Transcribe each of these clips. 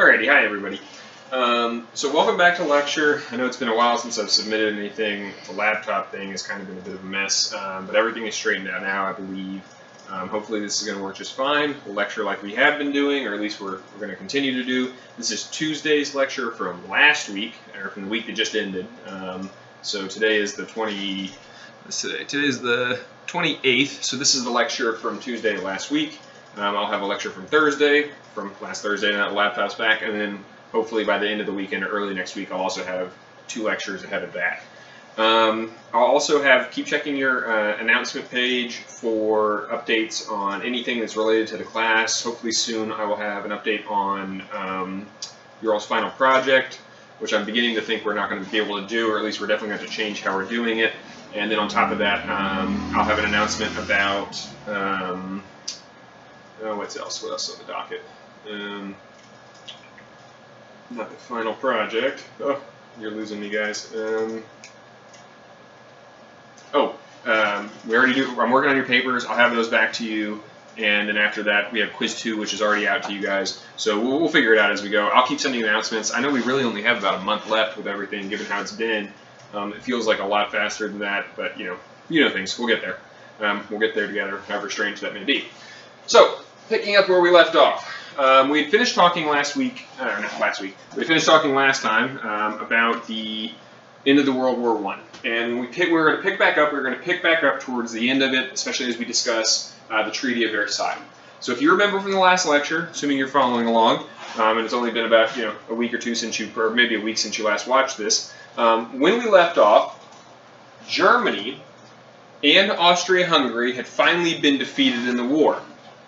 Alrighty, hi everybody. So welcome back to lecture. I know it's been a while since I've submitted anything. The laptop thing has kind of been a bit of a mess, but everything is straightened out now, I believe. Hopefully this is going to work just fine. We'll lecture like we have been doing, or at least we're going to continue to do. This is Tuesday's lecture from last week, or from the week that just ended. So today is the 28th, so this is the lecture from Tuesday last week. I'll have a lecture from Thursday, from last Thursday, now the laptop's back, and then hopefully by the end of the weekend or early next week, I'll also have 2 lectures ahead of that. I'll also keep checking your announcement page for updates on anything that's related to the class. Hopefully soon I will have an update on your all's final project, which I'm beginning to think we're not going to be able to do, or at least we're definitely going to change how we're doing it. And then on top of that, I'll have an announcement about what else on the docket? Not the final project. Oh, you're losing me, guys. We already do. I'm working on your papers. I'll have those back to you, and then after that, we have quiz 2, which is already out to you guys. So we'll figure it out as we go. I'll keep sending you announcements. I know we really only have about a month left with everything, given how it's been. It feels like a lot faster than that, but you know things. We'll get there. We'll get there together, however strange that may be. So, picking up where we left off. We had finished talking last week, we finished talking last time about the end of the World War I. And we're going to pick back up towards the end of it, especially as we discuss the Treaty of Versailles. So if you remember from the last lecture, assuming you're following along, and it's only been about a week or two since or maybe a week since you last watched this, when we left off, Germany and Austria-Hungary had finally been defeated in the war.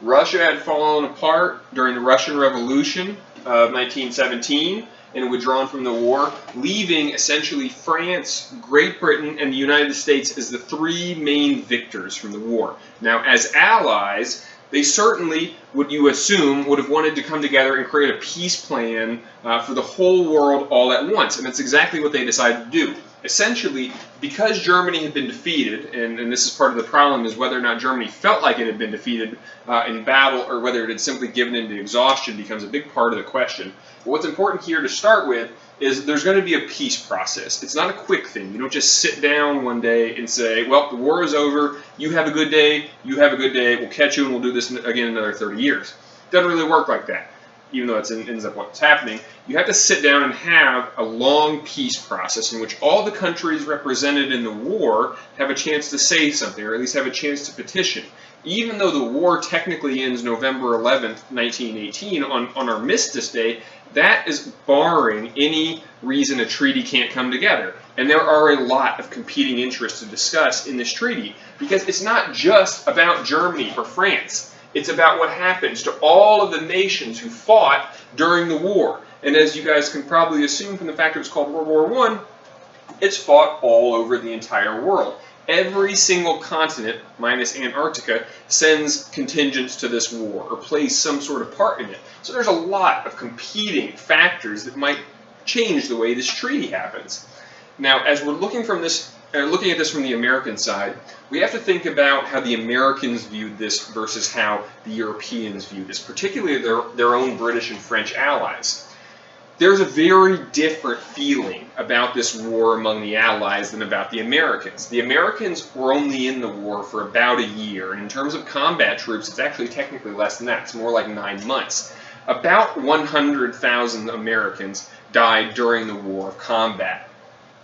Russia had fallen apart during the Russian Revolution of 1917 and withdrawn from the war, leaving essentially France, Great Britain, and the United States as the 3 main victors from the war. Now, as allies, they certainly, would you assume, would have wanted to come together and create a peace plan for the whole world all at once, and that's exactly what they decided to do. Essentially, because Germany had been defeated, and this is part of the problem, is whether or not Germany felt like it had been defeated in battle, or whether it had simply given in to exhaustion becomes a big part of the question. But what's important here to start with is there's going to be a peace process. It's not a quick thing. You don't just sit down one day and say, well, the war is over, you have a good day, we'll catch you and we'll do this again in another 30 years. It doesn't really work like that, even though it ends up what's happening. You have to sit down and have a long peace process in which all the countries represented in the war have a chance to say something, or at least have a chance to petition. Even though the war technically ends November 11th, 1918, on Armistice Day, that is barring any reason a treaty can't come together. And there are a lot of competing interests to discuss in this treaty, because it's not just about Germany or France. It's about what happens to all of the nations who fought during the war. And as you guys can probably assume from the fact it was called World War I, it's fought all over the entire world. Every single continent, minus Antarctica, sends contingents to this war or plays some sort of part in it. So there's a lot of competing factors that might change the way this treaty happens. Now, as we're looking at this from the American side, we have to think about how the Americans viewed this versus how the Europeans viewed this, particularly their own British and French allies. There's a very different feeling about this war among the Allies than about the Americans. The Americans were only in the war for about a year, and in terms of combat troops, it's actually technically less than that. It's more like 9 months. About 100,000 Americans died during the war of combat.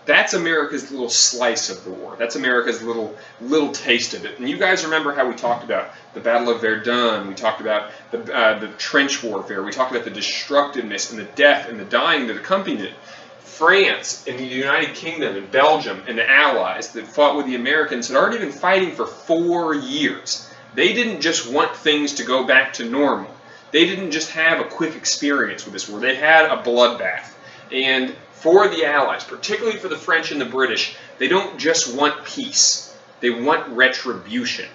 That's America's little slice of the war. That's America's little taste of it. And you guys remember how we talked about the Battle of Verdun. We talked about the trench warfare. We talked about the destructiveness and the death and the dying that accompanied it. France and the United Kingdom and Belgium and the Allies that fought with the Americans had already been fighting for 4 years. They didn't just want things to go back to normal. They didn't just have a quick experience with this war. They had a bloodbath. And for the Allies, particularly for the French and the British, they don't just want peace. They want retribution.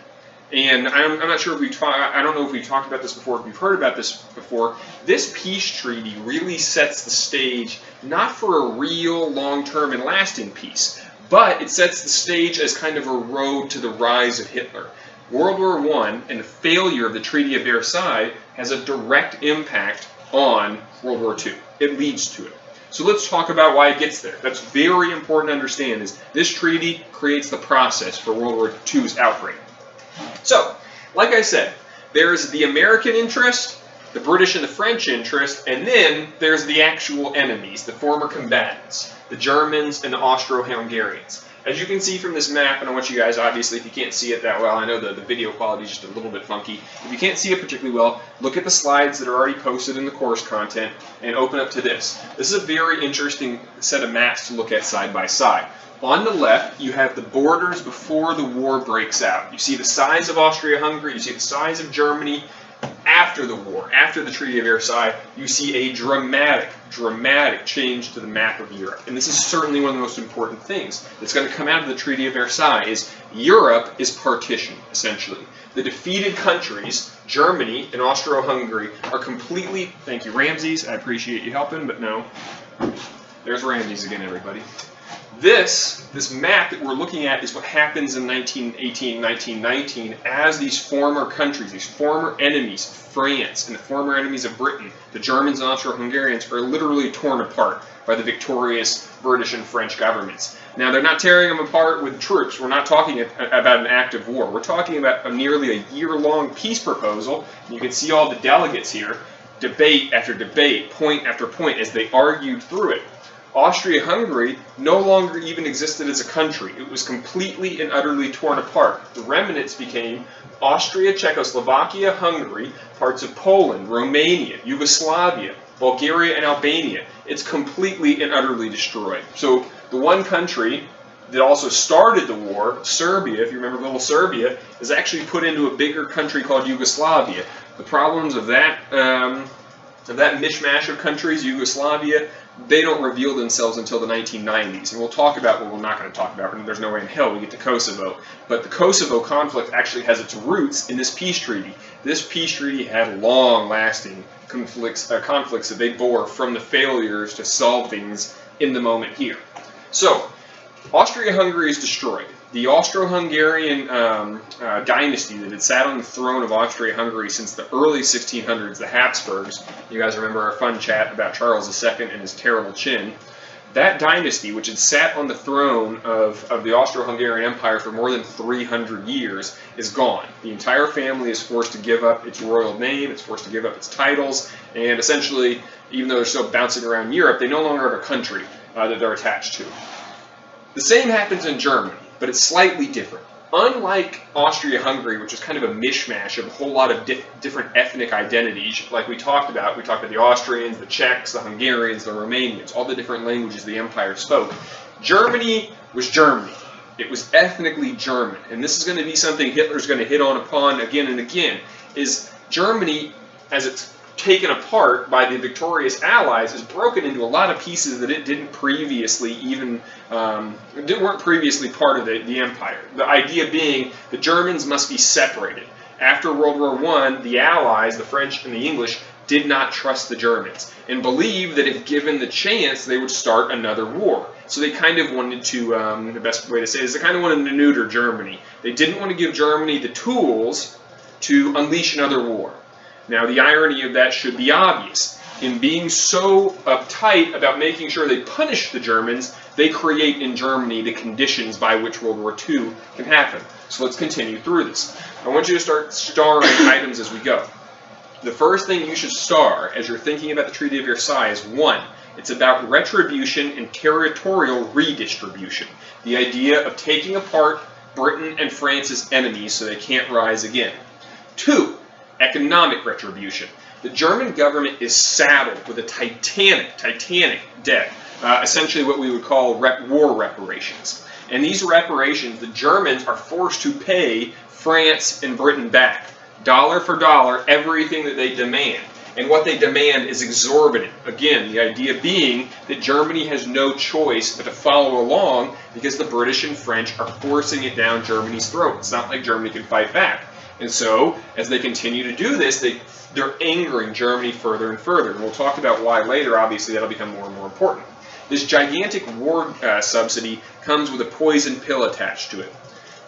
And I'm not sure if I don't know if we've talked about this before, if you've heard about this before. This peace treaty really sets the stage not for a real long-term and lasting peace, but it sets the stage as kind of a road to the rise of Hitler. World War I and the failure of the Treaty of Versailles has a direct impact on World War II. It leads to it. So let's talk about why it gets there. That's very important to understand, is this treaty creates the process for World War II's outbreak. So, like I said, there's the American interest, the British and the French interest, and then there's the actual enemies, the former combatants, the Germans and the Austro-Hungarians. As you can see from this map, and I want you guys, obviously, if you can't see it that well, I know the video quality is just a little bit funky. If you can't see it particularly well, look at the slides that are already posted in the course content and open up to this. This is a very interesting set of maps to look at side by side. On the left, you have the borders before the war breaks out. You see the size of Austria-Hungary, you see the size of Germany. After the war, after the Treaty of Versailles, you see a dramatic change to the map of Europe. And this is certainly one of the most important things that's going to come out of the Treaty of Versailles is Europe is partitioned, essentially. The defeated countries, Germany and Austro-Hungary, are completely, thank you Ramses, I appreciate you helping, but no. There's Ramses again, everybody. This map that we're looking at is what happens in 1918, 1919 as these former countries, these former enemies of France and the former enemies of Britain, the Germans and Austro-Hungarians, are literally torn apart by the victorious British and French governments. Now, they're not tearing them apart with troops. We're not talking about an active war. We're talking about nearly a year-long peace proposal. You can see all the delegates here, debate after debate, point after point, as they argued through it. Austria-Hungary no longer even existed as a country. It was completely and utterly torn apart. The remnants became Austria, Czechoslovakia, Hungary, parts of Poland, Romania, Yugoslavia, Bulgaria, and Albania. It's completely and utterly destroyed. So the one country that also started the war, Serbia, if you remember little Serbia, is actually put into a bigger country called Yugoslavia. The problems of that mishmash of countries, Yugoslavia, they don't reveal themselves until the 1990s. And we'll talk about what we're not going to talk about. And there's no way in hell we get to Kosovo. But the Kosovo conflict actually has its roots in this peace treaty. This peace treaty had long-lasting conflicts that they bore from the failures to solve things in the moment here. So, Austria-Hungary is destroyed. The Austro-Hungarian dynasty that had sat on the throne of Austria-Hungary since the early 1600s, the Habsburgs, you guys remember our fun chat about Charles II and his terrible chin, that dynasty, which had sat on the throne of the Austro-Hungarian Empire for more than 300 years, is gone. The entire family is forced to give up its royal name, it's forced to give up its titles, and essentially, even though they're still bouncing around Europe, they no longer have a country that they're attached to. The same happens in Germany, but it's slightly different. Unlike Austria-Hungary, which is kind of a mishmash of a whole lot of different ethnic identities, like we talked about the Austrians, the Czechs, the Hungarians, the Romanians, all the different languages the empire spoke. Germany was Germany. It was ethnically German, and this is going to be something Hitler's going to hit upon again and again, is Germany, as it's taken apart by the victorious Allies, is broken into a lot of pieces that it didn't previously even, weren't previously part of the empire. The idea being the Germans must be separated. After World War I, the Allies, the French and the English, did not trust the Germans and believed that if given the chance, they would start another war. So they kind of wanted to, the best way to say it is they kind of wanted to neuter Germany. They didn't want to give Germany the tools to unleash another war. Now, the irony of that should be obvious. In being so uptight about making sure they punish the Germans, they create in Germany the conditions by which World War II can happen. So let's continue through this. I want you to start starring items as we go. The first thing you should star as you're thinking about the Treaty of Versailles is 1. It's about retribution and territorial redistribution. The idea of taking apart Britain and France's enemies so they can't rise again. 2. Economic retribution. The German government is saddled with a titanic debt, essentially what we would call war reparations. And these reparations, the Germans are forced to pay France and Britain back, dollar for dollar, everything that they demand. And what they demand is exorbitant. Again, the idea being that Germany has no choice but to follow along because the British and French are forcing it down Germany's throat. It's not like Germany can fight back. And so, as they continue to do this, they're angering Germany further and further. And we'll talk about why later. Obviously, that'll become more and more important. This gigantic war subsidy comes with a poison pill attached to it.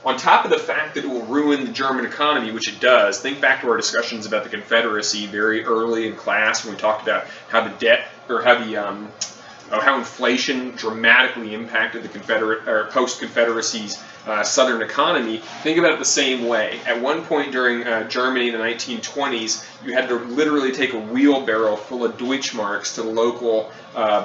On top of the fact that it will ruin the German economy, which it does, think back to our discussions about the Confederacy very early in class when we talked about how the debt, or how inflation dramatically impacted the Confederate or post-Confederacy's southern economy. Think about it the same way. At one point during Germany in the 1920s, you had to literally take a wheelbarrow full of Deutschmarks to the local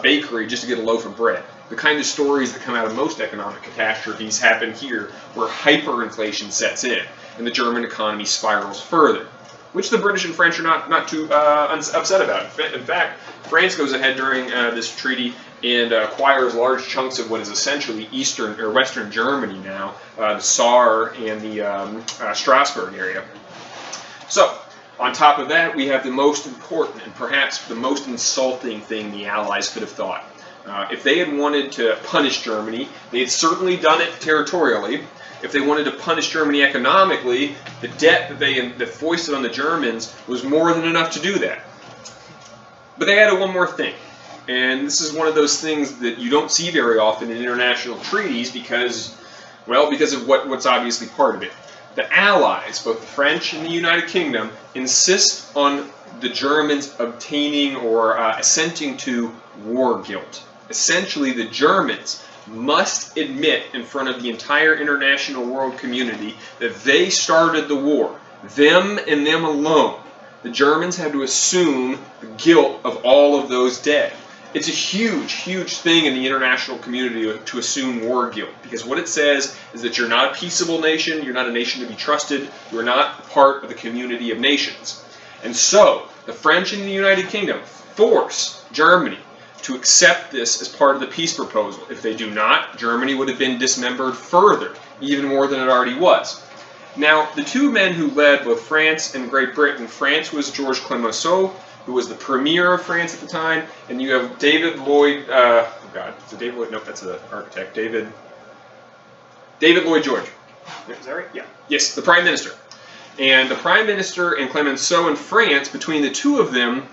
bakery just to get a loaf of bread. The kind of stories that come out of most economic catastrophes happen here, where hyperinflation sets in and the German economy spirals further, which the British and French are not too upset about. In fact, France goes ahead during this treaty and acquires large chunks of what is essentially eastern or western Germany now, the Saar and the Strasbourg area. So, on top of that, we have the most important and perhaps the most insulting thing the Allies could have thought. If they had wanted to punish Germany, they had certainly done it territorially. If they wanted to punish Germany economically, the debt that foisted on the Germans was more than enough to do that. But they added one more thing. And this is one of those things that you don't see very often in international treaties because of what's obviously part of it. The Allies, both the French and the United Kingdom, insist on the Germans obtaining or assenting to war guilt. Essentially, the Germans must admit in front of the entire international world community that they started the war. Them and them alone. The Germans had to assume the guilt of all of those dead. It's a huge, huge thing in the international community to assume war guilt, because what it says is that you're not a peaceable nation, you're not a nation to be trusted, you're not part of the community of nations. And so, the French and the United Kingdom force Germany to accept this as part of the peace proposal. If they do not, Germany would have been dismembered further, even more than it already was. Now, the two men who led both France and Great Britain, France was Georges Clemenceau, who was the premier of France at the time, and you have David Lloyd, is it David Lloyd? Nope, that's the architect. David Lloyd George. Is that right? Yeah. Yes, the prime minister. And the prime minister and Clemenceau in France, between the two of them,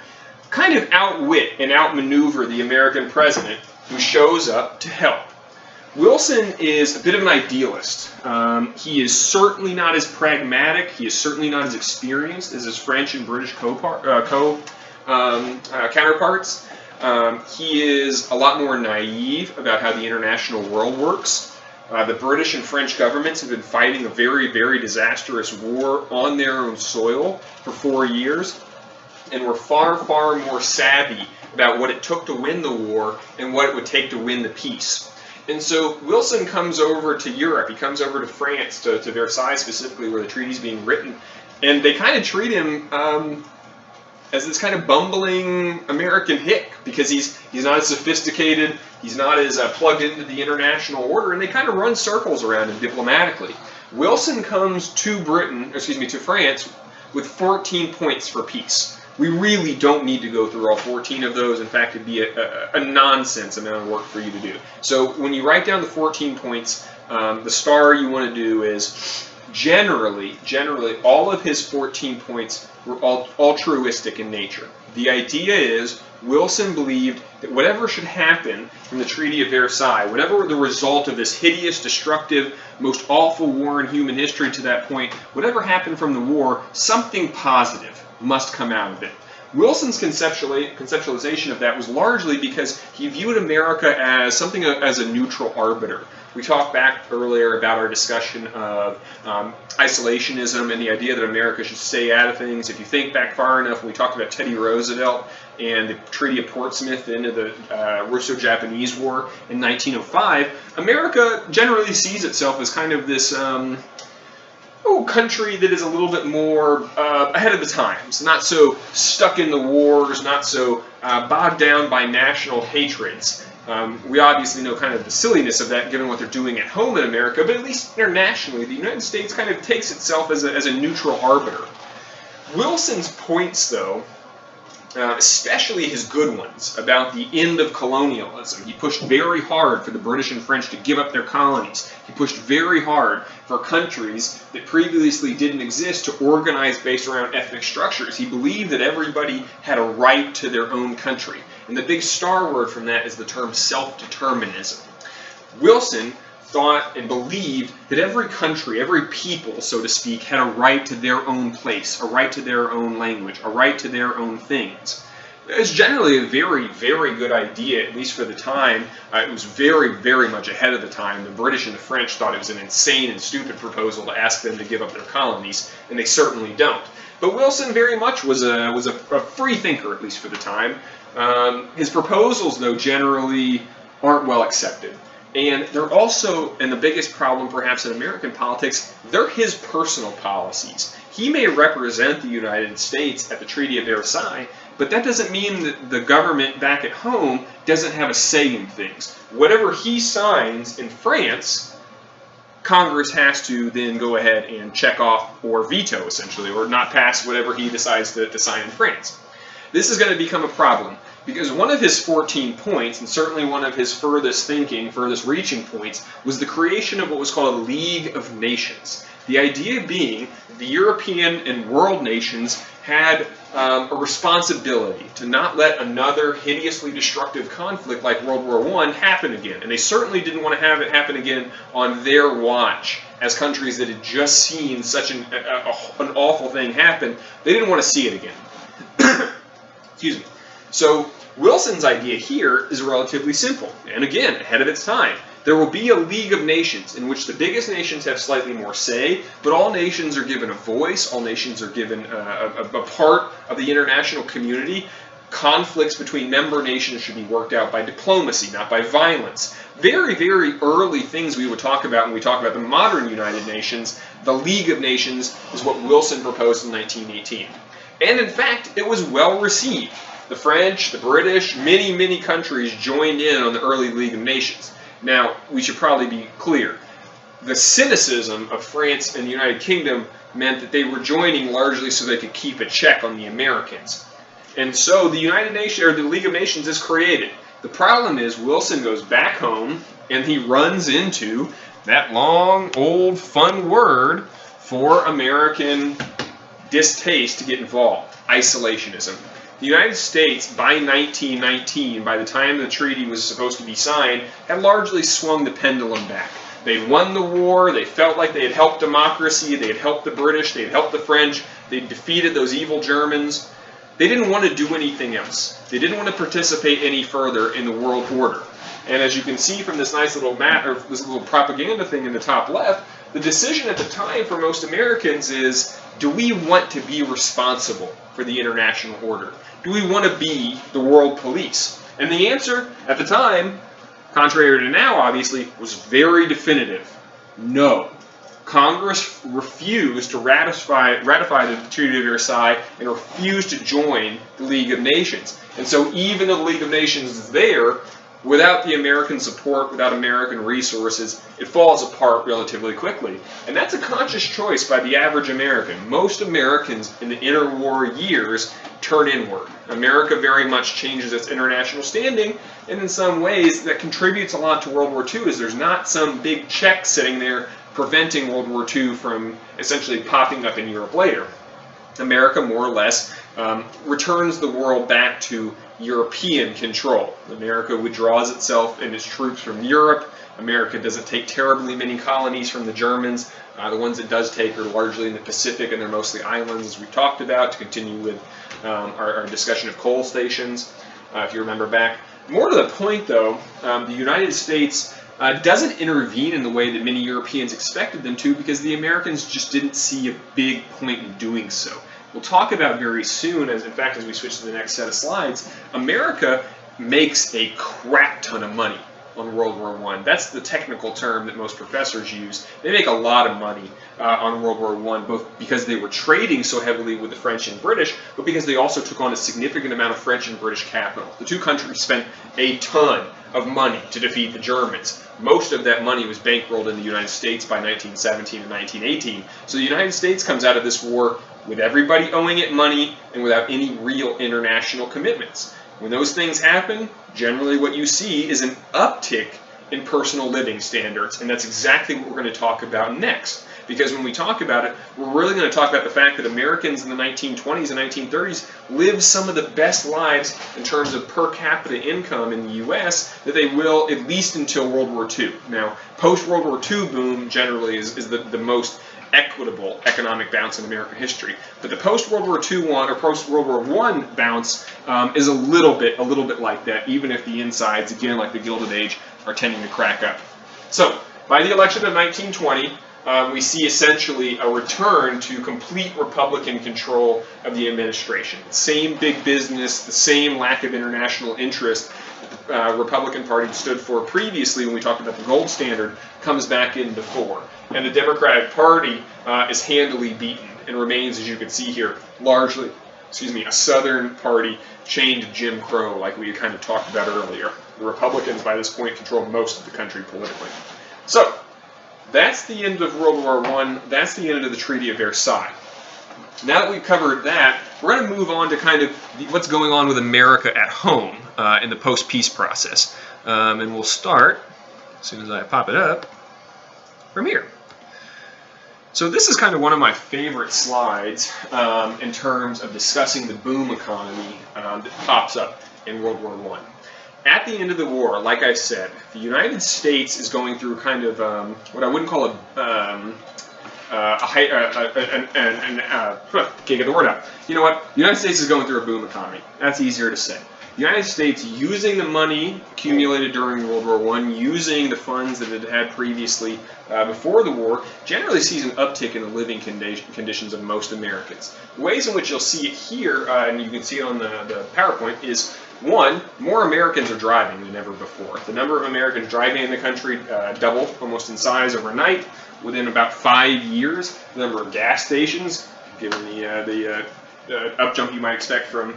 kind of outwit and outmaneuver the American president, who shows up to help. Wilson is a bit of an idealist. He is certainly not as pragmatic. He is certainly not as experienced as his French and British counterparts. He is a lot more naive about how the international world works. The British and French governments have been fighting a very, very disastrous war on their own soil for 4 years, and were far, far more savvy about what it took to win the war and what it would take to win the peace. And so Wilson comes over to Europe. He comes over to France, to Versailles specifically, where the treaty's being written, and they kind of treat him as this kind of bumbling American hick, because he's not as sophisticated, he's not as plugged into the international order, and they kind of run circles around him diplomatically. Wilson comes to France with 14 points for peace. We really don't need to go through all 14 of those. In fact, it'd be a nonsense amount of work for you to do. So when you write down the 14 points, the star you want to do is generally, all of his 14 points were altruistic in nature. The idea is Wilson believed that whatever should happen from the Treaty of Versailles, whatever the result of this hideous, destructive, most awful war in human history to that point, whatever happened from the war, something positive must come out of it. Wilson's conceptualization of that was largely because he viewed America as something as a neutral arbiter. We talked back earlier about our discussion of isolationism and the idea that America should stay out of things. If you think back far enough, we talked about Teddy Roosevelt and the Treaty of Portsmouth into the Russo-Japanese War in 1905. America generally sees itself as kind of this country that is a little bit more ahead of the times, not so stuck in the wars, not so bogged down by national hatreds. We obviously know kind of the silliness of that given what they're doing at home in America, but at least internationally, the United States kind of takes itself as a neutral arbiter. Wilson's points, though, especially his good ones, about the end of colonialism. He pushed very hard for the British and French to give up their colonies. He pushed very hard for countries that previously didn't exist to organize based around ethnic structures. He believed that everybody had a right to their own country. And the big star word from that is the term self-determinism. Wilson thought and believed that every country, every people, so to speak, had a right to their own place, a right to their own language, a right to their own things. It's generally a very, very good idea, at least for the time. It was very, very much ahead of the time. The British and the French thought it was an insane and stupid proposal to ask them to give up their colonies, and they certainly don't. But Wilson very much was a free thinker, at least for the time. His proposals, though, generally aren't well accepted. And they're also, and the biggest problem perhaps in American politics, they're his personal policies. He may represent the United States at the Treaty of Versailles, but that doesn't mean that the government back at home doesn't have a say in things. Whatever he signs in France, Congress has to then go ahead and check off or veto, essentially, or not pass whatever he decides to sign in France. This is going to become a problem because one of his 14 points, and certainly one of his furthest thinking, furthest reaching points, was the creation of what was called a League of Nations. The idea being the European and world nations had a responsibility to not let another hideously destructive conflict like World War I happen again. And they certainly didn't want to have it happen again on their watch as countries that had just seen such an awful thing happen. They didn't want to see it again. Excuse me. So Wilson's idea here is relatively simple, and again, ahead of its time. There will be a League of Nations in which the biggest nations have slightly more say, but all nations are given a voice, all nations are given a part of the international community. Conflicts between member nations should be worked out by diplomacy, not by violence. Very, very early things we would talk about when we talk about the modern United Nations. The League of Nations is what Wilson proposed in 1918. And in fact, it was well received. The French, the British, many, many countries joined in on the early League of Nations. Now, we should probably be clear. The cynicism of France and the United Kingdom meant that they were joining largely so they could keep a check on the Americans. And so the United Nations, or the League of Nations, is created. The problem is Wilson goes back home and he runs into that long, old, fun word for American distaste to get involved: isolationism. The United States, by 1919, by the time the treaty was supposed to be signed, had largely swung the pendulum back. They'd won the war, they felt like they had helped democracy, they had helped the British, they had helped the French, they'd defeated those evil Germans. They didn't want to do anything else. They didn't want to participate any further in the world order. And as you can see from this nice little map, or this little propaganda thing in the top left, the decision at the time for most Americans is, do we want to be responsible for the international order? Do we want to be the world police? And the answer at the time, contrary to now obviously, was very definitive. No. Congress refused to ratify the Treaty of Versailles and refused to join the League of Nations. And so even though the League of Nations is there, without the American support, without American resources, it falls apart relatively quickly. And that's a conscious choice by the average American. Most Americans in the interwar years turn inward. America very much changes its international standing, and in some ways that contributes a lot to World War II, as there's not some big check sitting there preventing World War II from essentially popping up in Europe later. America more or less returns the world back to European control. America withdraws itself and its troops from Europe. America doesn't take terribly many colonies from the Germans. The ones it does take are largely in the Pacific, and they're mostly islands, as we've talked about, to continue with our discussion of coal stations, if you remember back. More to the point, though, the United States doesn't intervene in the way that many Europeans expected them to, because the Americans just didn't see a big point in doing so. We'll talk about very soon, as we switch to the next set of slides, America makes a crap ton of money on World War I. That's the technical term that most professors use. They make a lot of money on World War I, both because they were trading so heavily with the French and British, but because they also took on a significant amount of French and British capital. The two countries spent a ton of money to defeat the Germans. Most of that money was bankrolled in the United States by 1917 and 1918. So the United States comes out of this war with everybody owing it money and without any real international commitments. When those things happen, generally what you see is an uptick in personal living standards, and that's exactly what we're going to talk about next. because when we talk about it, we're really going to talk about the fact that Americans in the 1920s and 1930s lived some of the best lives in terms of per capita income in the U.S. that they will at least until World War II. Now, post-World War II boom generally is the most equitable economic bounce in American history, but the post-World War II one or post-World War I bounce is a little bit like that, even if the insides, again, like the Gilded Age, are tending to crack up. So, by the election of 1920, we see essentially a return to complete Republican control of the administration. The same big business, the same lack of international interest that the Republican Party stood for previously when we talked about the gold standard comes back into fore. And the Democratic Party is handily beaten and remains, as you can see here, largely, a Southern party chained to Jim Crow, like we kind of talked about earlier. The Republicans, by this point, control most of the country politically. So, that's the end of World War I. That's the end of the Treaty of Versailles. Now that we've covered that, we're going to move on to kind of what's going on with America at home in the post-peace process. And we'll start, as soon as I pop it up, from here. So this is kind of one of my favorite slides in terms of discussing the boom economy that pops up in World War I. At the end of the war, like I said, the United States is going through kind of what I wouldn't call can't get the word out. You know what? The United States is going through a boom economy. That's easier to say. The United States, using the money accumulated during World War I, using the funds that it had previously before the war, generally sees an uptick in the living conditions of most Americans. The ways in which you'll see it here, and you can see it on the PowerPoint, is one, more Americans are driving than ever before. The number of Americans driving in the country doubled almost in size overnight. Within about 5 years, the number of gas stations, given the up jump you might expect from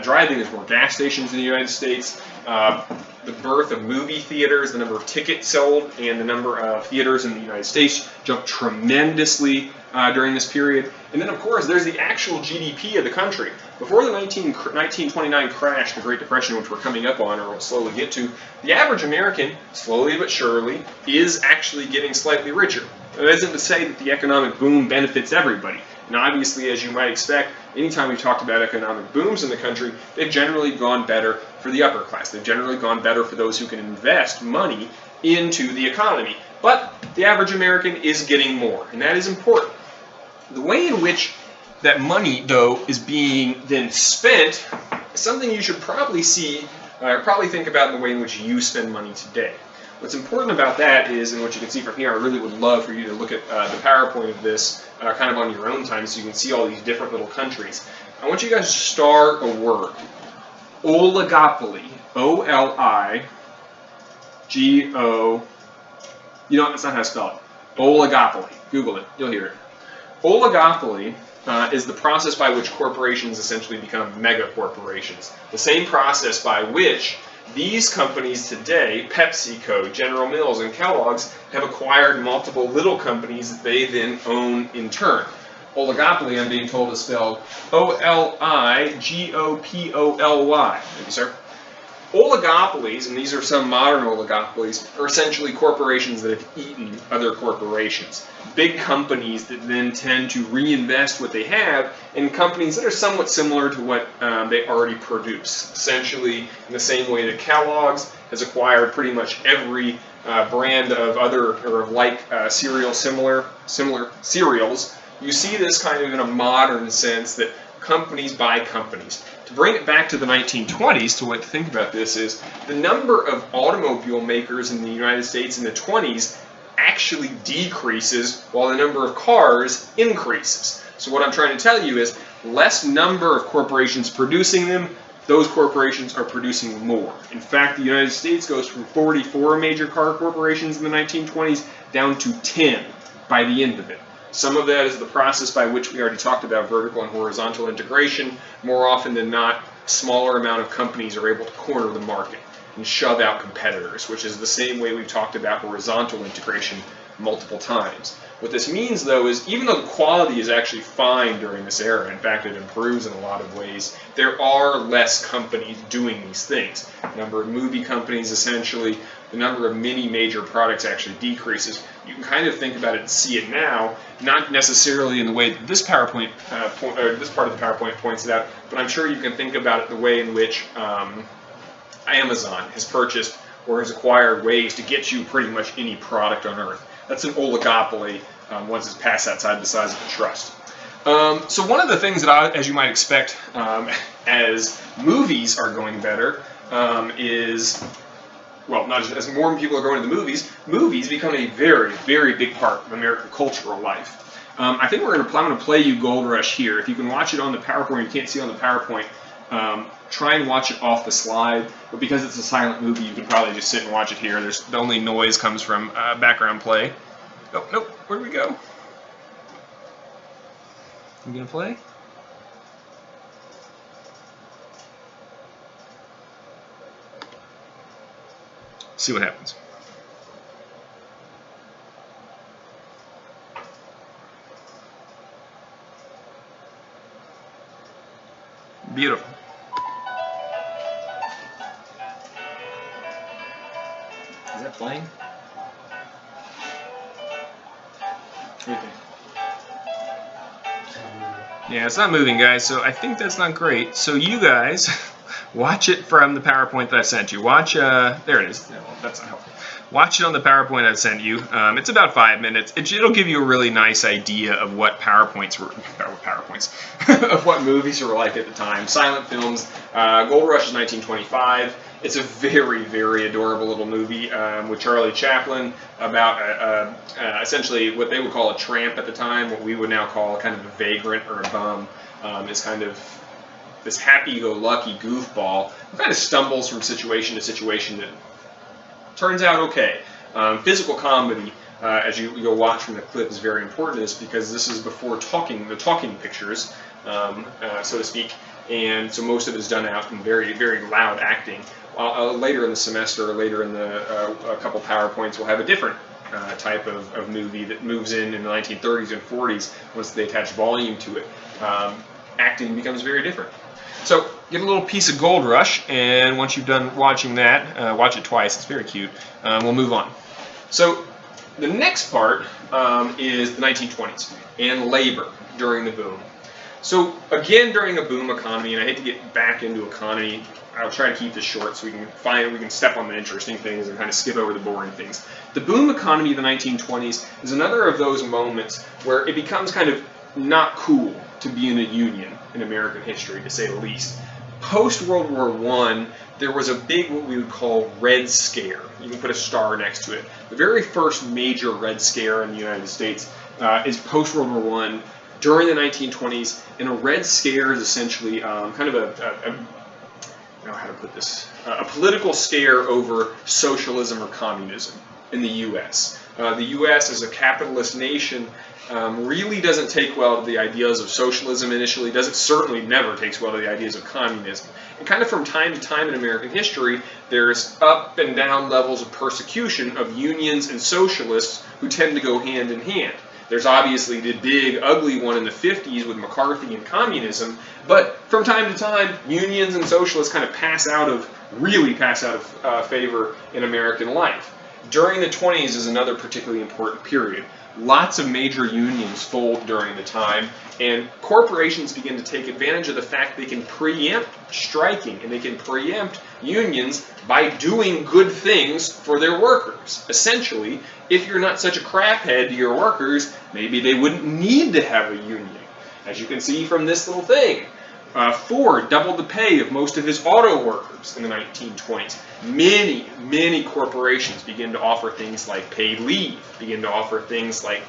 driving, there's more gas stations in the United States. The birth of movie theaters, the number of tickets sold, and the number of theaters in the United States jumped tremendously during this period. And then, of course, there's the actual GDP of the country. Before the 1929 crash, the Great Depression, which we're coming up on or we'll slowly get to, the average American, slowly but surely, is actually getting slightly richer. That isn't to say that the economic boom benefits everybody. And obviously, as you might expect, anytime we've talked about economic booms in the country, they've generally gone better for the upper class. They've generally gone better for those who can invest money into the economy. But the average American is getting more, and that is important. The way in which that money, though, is being then spent is something you should probably see, or probably think about in the way in which you spend money today. What's important about that is, and what you can see from here, I really would love for you to look at the PowerPoint of this kind of on your own time so you can see all these different little countries. I want you guys to star a word. Oligopoly. O-L-I-G-O. You know what? That's not how to spell it. Oligopoly. Google it. You'll hear it. Oligopoly is the process by which corporations essentially become mega corporations. The same process by which these companies today, PepsiCo, General Mills, and Kellogg's, have acquired multiple little companies that they then own in turn. Oligopoly, I'm being told, is spelled O-L-I-G-O-P-O-L-Y. Thank you, sir. Oligopolies, and these are some modern oligopolies, are essentially corporations that have eaten other corporations. Big companies that then tend to reinvest what they have in companies that are somewhat similar to what they already produce. Essentially, in the same way that Kellogg's has acquired pretty much every brand of other or of like similar cereals, you see this kind of in a modern sense that companies buy companies. To bring it back to the 1920s, to what to think about this is the number of automobile makers in the United States in the 20s actually decreases while the number of cars increases. So what I'm trying to tell you is less number of corporations producing them, those corporations are producing more. In fact, the United States goes from 44 major car corporations in the 1920s down to 10 by the end of it. Some of that is the process by which we already talked about vertical and horizontal integration. More often than not, a smaller amount of companies are able to corner the market and shove out competitors, which is the same way we've talked about horizontal integration multiple times. What this means, though, is even though the quality is actually fine during this era, in fact it improves in a lot of ways, there are less companies doing these things. A number of movie companies essentially the number of mini major products actually decreases. You can kind of think about it and see it now, not necessarily in the way that this PowerPoint or this part of the PowerPoint points it out, but I'm sure you can think about it the way in which Amazon has purchased or has acquired ways to get you pretty much any product on Earth. That's an oligopoly once it's passed outside the size of a trust. So one of the things that, as you might expect, as movies are going better, is, well, not as more people are going to the movies become a very, very big part of American cultural life. I think I'm going to play you Gold Rush here. If you can watch it on the PowerPoint, you can't see on the PowerPoint, try and watch it off the slide, but because it's a silent movie, you can probably just sit and watch it here. The only noise comes from background play. Oh, nope, where do we go? You gonna play? See what happens. Beautiful. Is that playing? What do you think? Yeah, it's not moving, guys, so I think that's not great. So you guys, watch it from the PowerPoint that I sent you. Watch, there it is. No, that's not helpful. Watch it on the PowerPoint I've sent you. It's about 5 minutes. It'll give you a really nice idea of what of what movies were like at the time. Silent films. Gold Rush is 1925. It's a very, very adorable little movie with Charlie Chaplin about essentially what they would call a tramp at the time, what we would now call kind of a vagrant or a bum. Is kind of this happy-go-lucky goofball who kind of stumbles from situation to situation that turns out okay. Physical comedy, as you'll watch from the clip, is very important to this because this is before the talking pictures, so to speak, and so most of it is done out in very, very loud acting. Later in the semester, or later in a couple PowerPoints, we'll have a different type of movie that moves in the 1930s and 40s. Once they attach volume to it, acting becomes very different. So get a little piece of Gold Rush, and once you've done watching that, watch it twice. It's very cute. We'll move on. So the next part is the 1920s and labor during the boom. So again, during a boom economy, and I hate to get back into economy, I'll try to keep this short so we can step on the interesting things and kind of skip over the boring things. The boom economy of the 1920s is another of those moments where it becomes kind of not cool to be in a union in American history, to say the least. Post-World War I, there was a big, what we would call, Red Scare. You can put a star next to it. The very first major Red Scare in the United States is post-World War I during the 1920s, and a Red Scare is essentially kind of I don't know how to put this, a political scare over socialism or communism in the U.S. The U.S. as a capitalist nation really doesn't take well to the ideas of socialism initially, certainly never takes well to the ideas of communism. And kind of from time to time in American history, there's up and down levels of persecution of unions and socialists who tend to go hand in hand. There's obviously the big, ugly one in the 50s with McCarthy and communism, but from time to time, unions and socialists kind of really pass out of favor in American life. During the 20s is another particularly important period. Lots of major unions fold during the time, and corporations begin to take advantage of the fact they can preempt striking, and they can preempt unions by doing good things for their workers. Essentially, if you're not such a craphead to your workers, maybe they wouldn't need to have a union. As you can see from this little thing, Ford doubled the pay of most of his auto workers in the 1920s. Many, many corporations begin to offer things like paid leave, begin to offer things like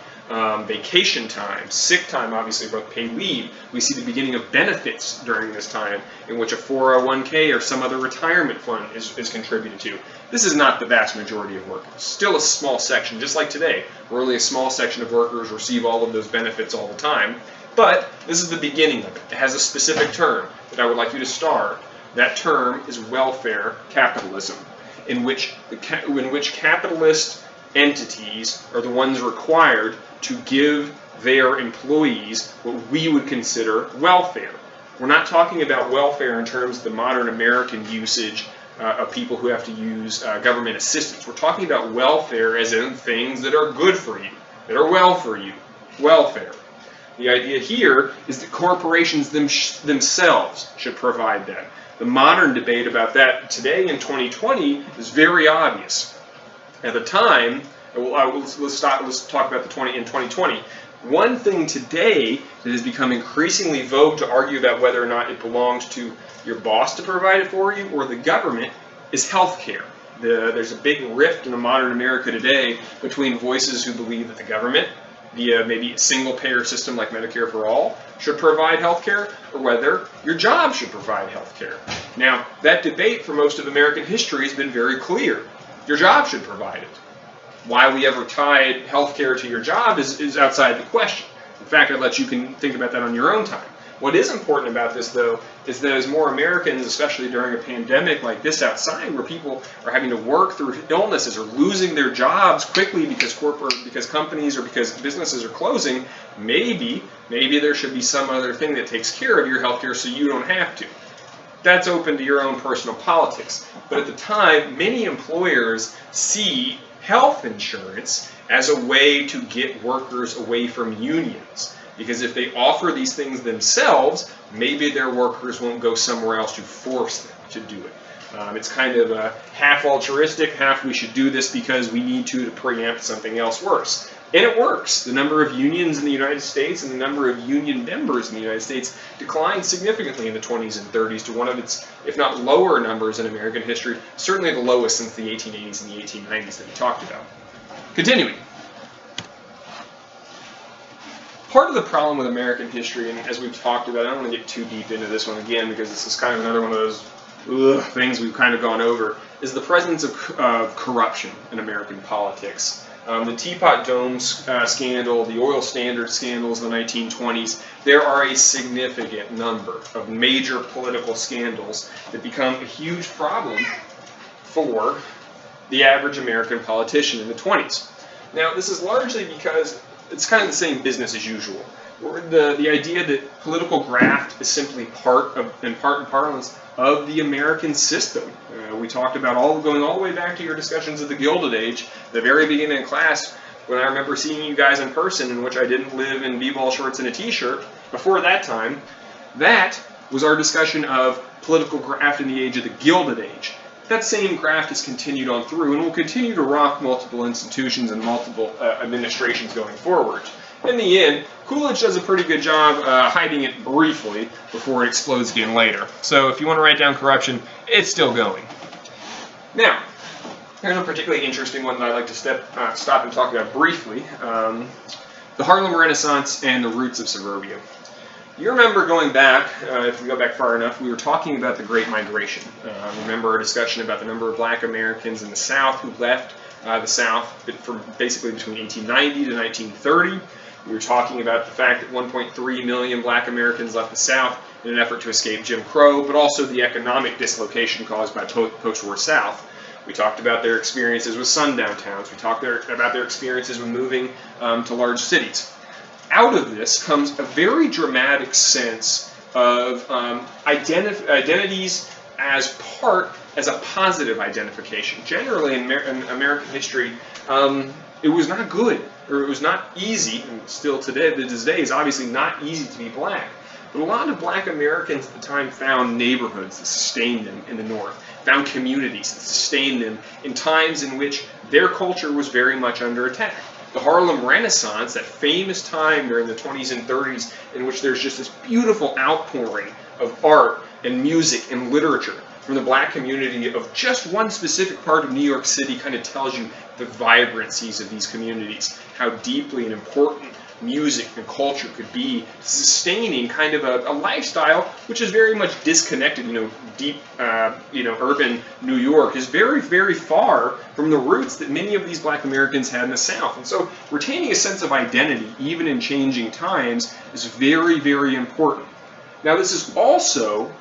vacation time, sick time, obviously, both paid leave. We see the beginning of benefits during this time in which a 401k or some other retirement fund is contributed to. This is not the vast majority of workers. Still a small section, just like today, where only a small section of workers receive all of those benefits all the time. But this is the beginning of it. It has a specific term that I would like you to star. That term is welfare capitalism, in which capitalist entities are the ones required to give their employees what we would consider welfare. We're not talking about welfare in terms of the modern American usage of people who have to use government assistance. We're talking about welfare as in things that are good for you, that are well for you, welfare. The idea here is that corporations themselves should provide that. The modern debate about that today in 2020 is very obvious. At the time, let's talk about in 2020. One thing today that has become increasingly vogue to argue about whether or not it belongs to your boss to provide it for you or the government is health care. There's a big rift in the modern America today between voices who believe that the government, via maybe a single-payer system like Medicare for All, should provide health care, or whether your job should provide health care. Now, that debate for most of American history has been very clear. Your job should provide it. Why we ever tied health care to your job is outside the question. In fact, I'd let you can think about that on your own time. What is important about this, though, is that as more Americans, especially during a pandemic like this outside, where people are having to work through illnesses or losing their jobs quickly because companies or because businesses are closing, maybe there should be some other thing that takes care of your health care so you don't have to. That's open to your own personal politics. But at the time, many employers see health insurance as a way to get workers away from unions. Because if they offer these things themselves, maybe their workers won't go somewhere else to force them to do it. It's kind of half altruistic, half we should do this because we need to preempt something else worse. And it works. The number of unions in the United States and the number of union members in the United States declined significantly in the 20s and 30s to one of its, if not lower numbers in American history, certainly the lowest since the 1880s and the 1890s that we talked about. Continuing. Part of the problem with American history, and as we've talked about, I don't want to get too deep into this one again because this is kind of another one of those things we've kind of gone over, is the presence of corruption in American politics. The Teapot Dome scandal, the oil standard scandals in the 1920s, there are a significant number of major political scandals that become a huge problem for the average American politician in the 20s. Now, this is largely because it's kind of the same business as usual. The idea that political graft is simply part and parlance of the American system. We talked about going all the way back to your discussions of the Gilded Age, the very beginning of class, when I remember seeing you guys in person, in which I didn't live in b-ball shorts and a t-shirt. Before that time, that was our discussion of political graft in the age of the Gilded Age. That same graft has continued on through and will continue to rock multiple institutions and multiple administrations going forward. In the end, Coolidge does a pretty good job hiding it briefly before it explodes again later. So if you want to write down corruption, it's still going. Now, here's a particularly interesting one that I'd like to stop and talk about briefly. The Harlem Renaissance and the roots of suburbia. You remember going back, if we go back far enough, we were talking about the Great Migration. Remember our discussion about the number of black Americans in the South who left the South from basically between 1890 to 1930. We were talking about the fact that 1.3 million black Americans left the South in an effort to escape Jim Crow, but also the economic dislocation caused by post-war South. We talked about their experiences with sundown towns. We talked about their experiences with moving to large cities. Out of this comes a very dramatic sense of identities as a positive identification. Generally in American history, it was not good, or it was not easy, and still today, to this day, is obviously not easy to be black. But a lot of black Americans at the time found neighborhoods that sustained them in the North, found communities that sustained them in times in which their culture was very much under attack. The Harlem Renaissance, that famous time during the 20s and 30s in which there's just this beautiful outpouring of art and music and literature from the black community of just one specific part of New York City, kind of tells you the vibrancies of these communities, how deeply and important music and culture could be sustaining kind of a lifestyle which is very much disconnected. Deep urban New York is very, very far from the roots that many of these black Americans had in the South. And so retaining a sense of identity, even in changing times, is very, very important. Now, this is also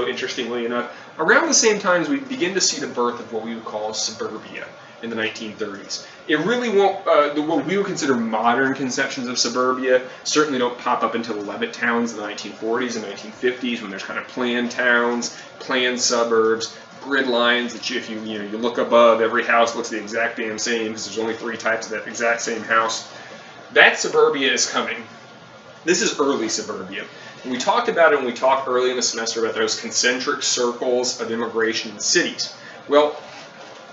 interestingly enough, around the same time as we begin to see the birth of what we would call suburbia in the 1930s. It really won't, what we would consider modern conceptions of suburbia certainly don't pop up until the Levitt towns in the 1940s and 1950s, when there's kind of planned towns, planned suburbs, grid lines that if you look above, every house looks the exact damn same because there's only 3 types of that exact same house. That suburbia is coming. This is early suburbia. And we talked about it when we talked early in the semester about those concentric circles of immigration in cities. Well,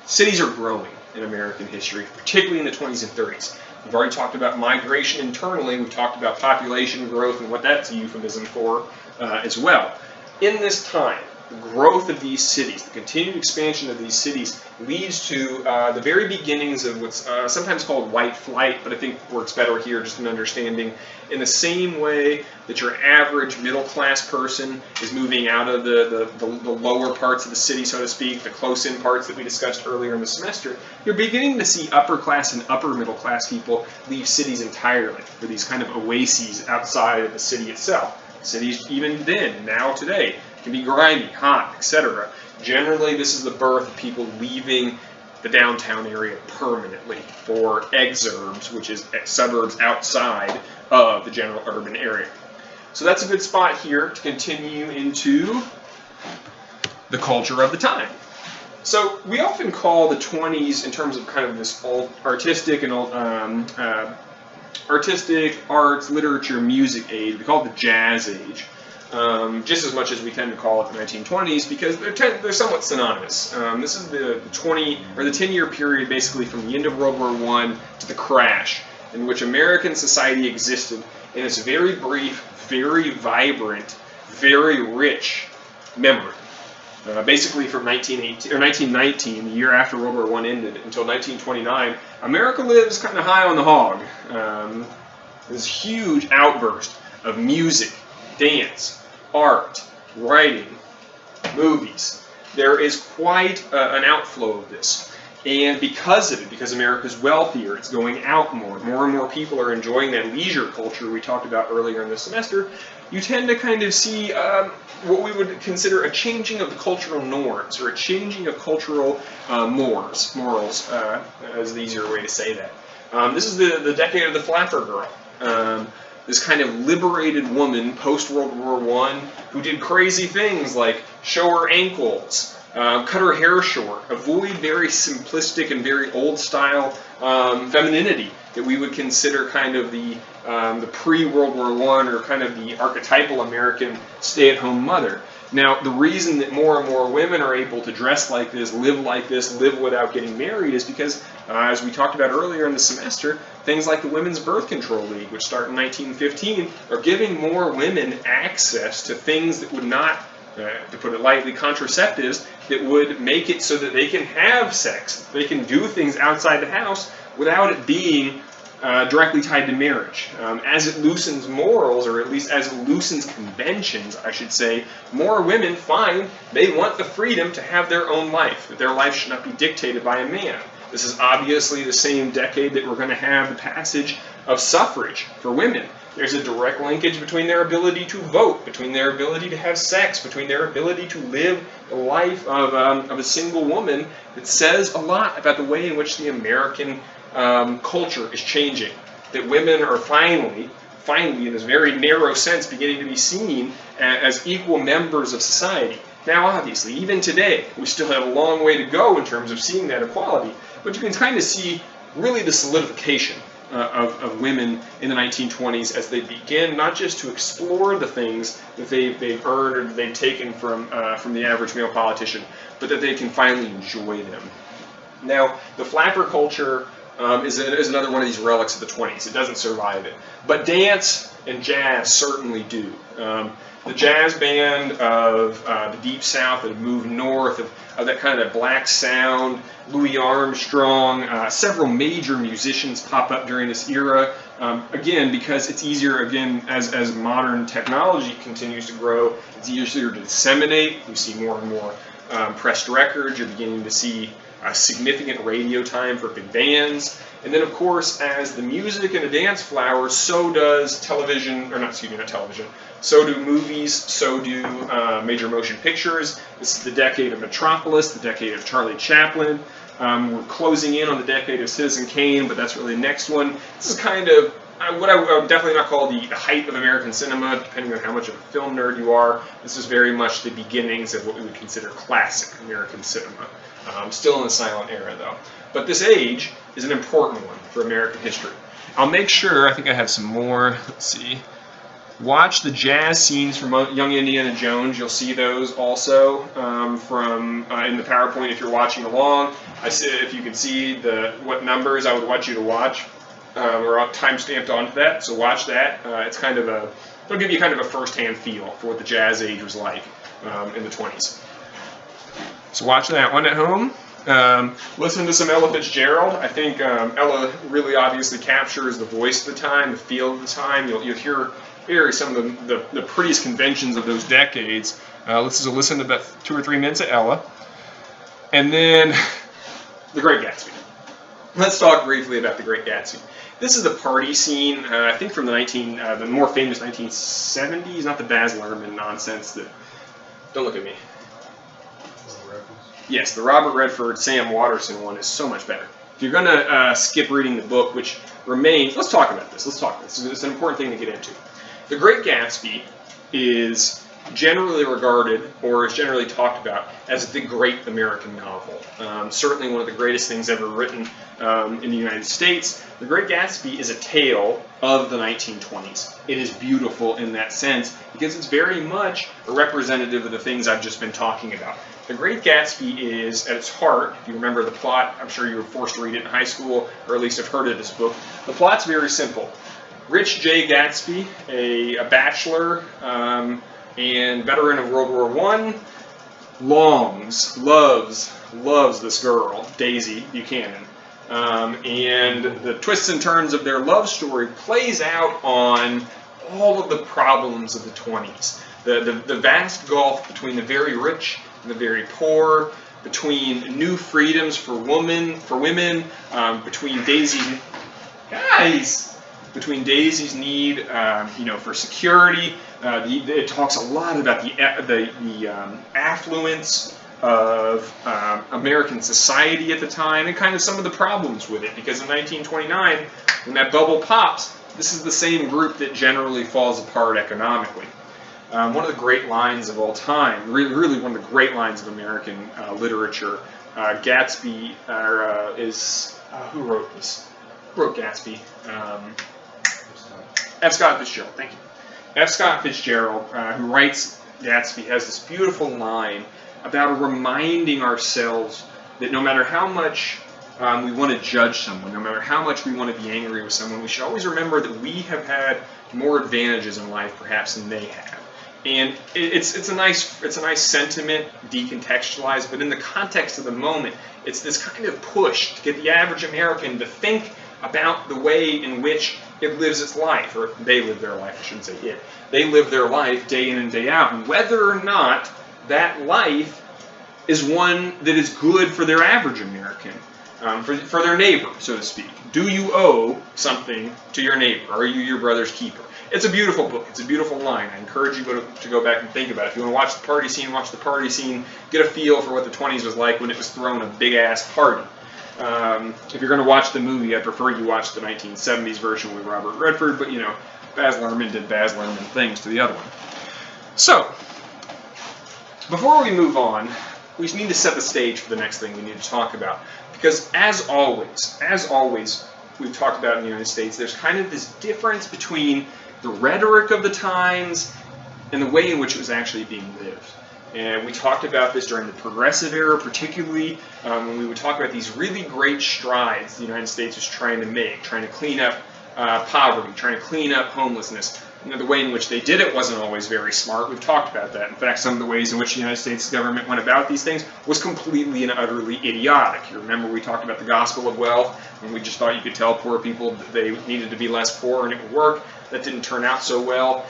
cities are growing in American history, particularly in the 20s and 30s. We've already talked about migration internally. We've talked about population growth and what that's a euphemism for as well. In this time, the growth of these cities, the continued expansion of these cities, leads to the very beginnings of what's sometimes called white flight, but I think works better here, just an understanding. In the same way that your average middle-class person is moving out of the lower parts of the city, so to speak, the close-in parts that we discussed earlier in the semester, you're beginning to see upper-class and upper-middle-class people leave cities entirely for these kind of oases outside of the city itself. Cities, even then, now today, can be grimy, hot, etc. Generally, this is the birth of people leaving the downtown area permanently for exurbs, which is suburbs outside of the general urban area. So that's a good spot here to continue into the culture of the time. So we often call the 20s, in terms of kind of this artistic and artistic, arts, literature, music age, we call it the jazz age. Just as much as we tend to call it the 1920s, because they're somewhat synonymous. This is the 10-year period, basically from the end of World War I to the crash, in which American society existed in its very brief, very vibrant, very rich memory. Basically from 1919, the year after World War I ended, until 1929, America lives kind of high on the hog. This huge outburst of music, dance, art, writing, movies. There is quite an outflow of this. And because of it, because America's wealthier, it's going out more. More and more people are enjoying that leisure culture we talked about earlier in the semester. You tend to kind of see what we would consider a changing of the cultural norms, or a changing of cultural morals, as the easier way to say that. This is the decade of the flapper girl. This kind of liberated woman post-World War I who did crazy things like show her ankles, cut her hair short, avoid very simplistic and very old-style femininity that we would consider kind of the pre-World War I, or kind of the archetypal American stay-at-home mother. Now, the reason that more and more women are able to dress like this, live without getting married, is because, as we talked about earlier in the semester, things like the Women's Birth Control League, which started in 1915, are giving more women access to things that would not, to put it lightly, contraceptives, that would make it so that they can have sex, they can do things outside the house without it being directly tied to marriage. As it loosens morals, or at least as it loosens conventions, I should say, more women find they want the freedom to have their own life, that their life should not be dictated by a man. This is obviously the same decade that we're going to have the passage of suffrage for women. There's a direct linkage between their ability to vote, between their ability to have sex, between their ability to live the life of a single woman, that says a lot about the way in which the American culture is changing. That women are finally, in this very narrow sense, beginning to be seen as equal members of society. Now, obviously, even today, we still have a long way to go in terms of seeing that equality, but you can kind of see really the solidification of women in the 1920s as they begin not just to explore the things that they've earned or that they've taken from the average male politician, but that they can finally enjoy them. Now, the flapper culture is another one of these relics of the 20s. It doesn't survive it. But dance and jazz certainly do. The jazz band of the Deep South that have moved north, of that kind of black sound, Louis Armstrong, several major musicians pop up during this era. Again, because it's easier, as modern technology continues to grow, it's easier to disseminate. We see more and more pressed records. You're beginning to see significant radio time for big bands. And then, of course, as the music and the dance flowers, so does television, or not television, so do movies, so do major motion pictures. This is the decade of Metropolis, the decade of Charlie Chaplin. We're closing in on the decade of Citizen Kane, but that's really the next one. This is kind of what I would definitely not call the height of American cinema, depending on how much of a film nerd you are. This is very much the beginnings of what we would consider classic American cinema. Still in the silent era, though. But this age is an important one for American history. I'll make sure, I think I have some more, let's see. Watch the jazz scenes from Young Indiana Jones. You'll see those also in the PowerPoint if you're watching along. I see if you can see what numbers I would want you to watch. We're time stamped onto that, so watch that. It's kind of it'll give you kind of a first-hand feel for what the jazz age was like in the 20s. So watch that one at home. Listen to some Ella Fitzgerald. I think Ella really obviously captures the voice of the time, the feel of the time. You'll hear some of the prettiest conventions of those decades. Listen to about 2 or 3 minutes of Ella. And then The Great Gatsby. Let's talk briefly about The Great Gatsby. This is the party scene, I think from the more famous 1970s, not the Baz Luhrmann nonsense don't look at me. Yes, the Robert Redford, Sam Waterston one is so much better. If you're going to skip reading the book, which remains, let's talk about this. It's an important thing to get into. The Great Gatsby is generally regarded, or is generally talked about, as the great American novel. Certainly one of the greatest things ever written in the United States. The Great Gatsby is a tale of the 1920s. It is beautiful in that sense because it's very much a representative of the things I've just been talking about. The Great Gatsby is, at its heart, if you remember the plot, I'm sure you were forced to read it in high school, or at least have heard of this book. The plot's very simple. Rich J. Gatsby, a bachelor and veteran of World War I, loves this girl, Daisy Buchanan. And the twists and turns of their love story plays out on all of the problems of the 20s. The vast gulf between the very rich and the very poor, between new freedoms for women, between Daisy's need, for security. It talks a lot about the affluence of American society at the time and kind of some of the problems with it. Because in 1929, when that bubble pops, this is the same group that generally falls apart economically. One of the great lines of all time, really one of the great lines of American literature, Gatsby is who wrote this? Who wrote Gatsby? F. Scott Fitzgerald. Thank you. F. Scott Fitzgerald, who writes Gatsby, has this beautiful line about reminding ourselves that no matter how much we want to judge someone, no matter how much we want to be angry with someone, we should always remember that we have had more advantages in life, perhaps, than they have. And it's a nice sentiment, decontextualized, but in the context of the moment, it's this kind of push to get the average American to think about the way in which it lives its life, or they live their life, I shouldn't say it. They live their life day in and day out, and whether or not that life is one that is good for their average American, for their neighbor, so to speak. Do you owe something to your neighbor? Are you your brother's keeper? It's a beautiful book. It's a beautiful line. I encourage you to go back and think about it. If you want to watch the party scene, watch the party scene. Get a feel for what the 20s was like when it was throwing a big-ass party. If you're going to watch the movie, I prefer you watch the 1970s version with Robert Redford, but, Baz Luhrmann did Baz Luhrmann things to the other one. So, before we move on, we need to set the stage for the next thing we need to talk about. Because as always, we've talked about in the United States, there's kind of this difference between the rhetoric of the times and the way in which it was actually being lived. And we talked about this during the Progressive Era, particularly when we would talk about these really great strides the United States was trying to make, trying to clean up poverty, trying to clean up homelessness. The way in which they did it wasn't always very smart. We've talked about that. In fact, some of the ways in which the United States government went about these things was completely and utterly idiotic. You remember we talked about the gospel of wealth, and we just thought you could tell poor people that they needed to be less poor and it would work. That didn't turn out so well.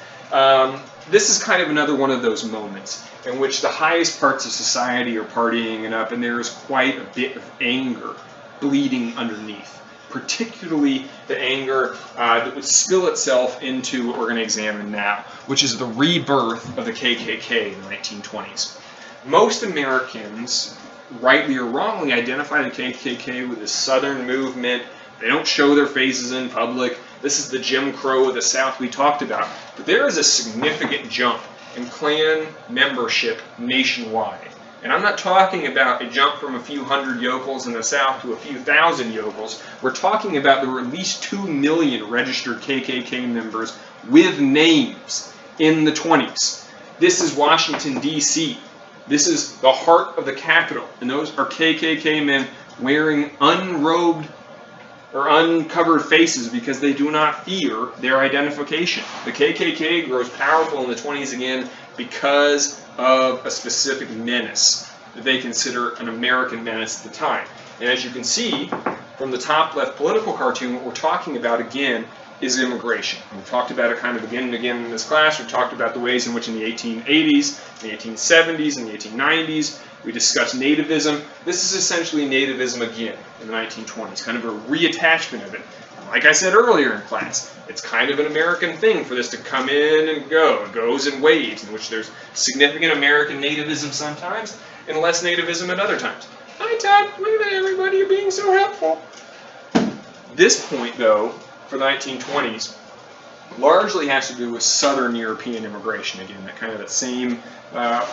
This is kind of another one of those moments in which the highest parts of society are partying it up, and there is quite a bit of anger bleeding underneath. Particularly the anger that would spill itself into what we're going to examine now, which is the rebirth of the KKK in the 1920s. Most Americans, rightly or wrongly, identify the KKK with this Southern movement. They don't show their faces in public. This is the Jim Crow of the South we talked about. But there is a significant jump in Klan membership nationwide. And I'm not talking about a jump from a few hundred yokels in the South to a few thousand yokels. We're talking about there were at least 2 million registered KKK members with names in the 20s. This is Washington, D.C. This is the heart of the Capitol. And those are KKK men wearing unrobed or uncovered faces because they do not fear their identification. The KKK grows powerful in the 20s again because of a specific menace that they consider an American menace at the time. And as you can see from the top left political cartoon, what we're talking about again is immigration. We've talked about it kind of again and again in this class. We've talked about the ways in which in the 1880s, the 1870s, and the 1890s, we discussed nativism. This is essentially nativism again in the 1920s, kind of a reattachment of it. Like I said earlier in class, it's kind of an American thing for this to come in and go. It goes in waves in which there's significant American nativism sometimes and less nativism at other times. Hi, Todd. Look at that, everybody. You're being so helpful. This point, though, for the 1920s, largely has to do with Southern European immigration. Again, that kind of that same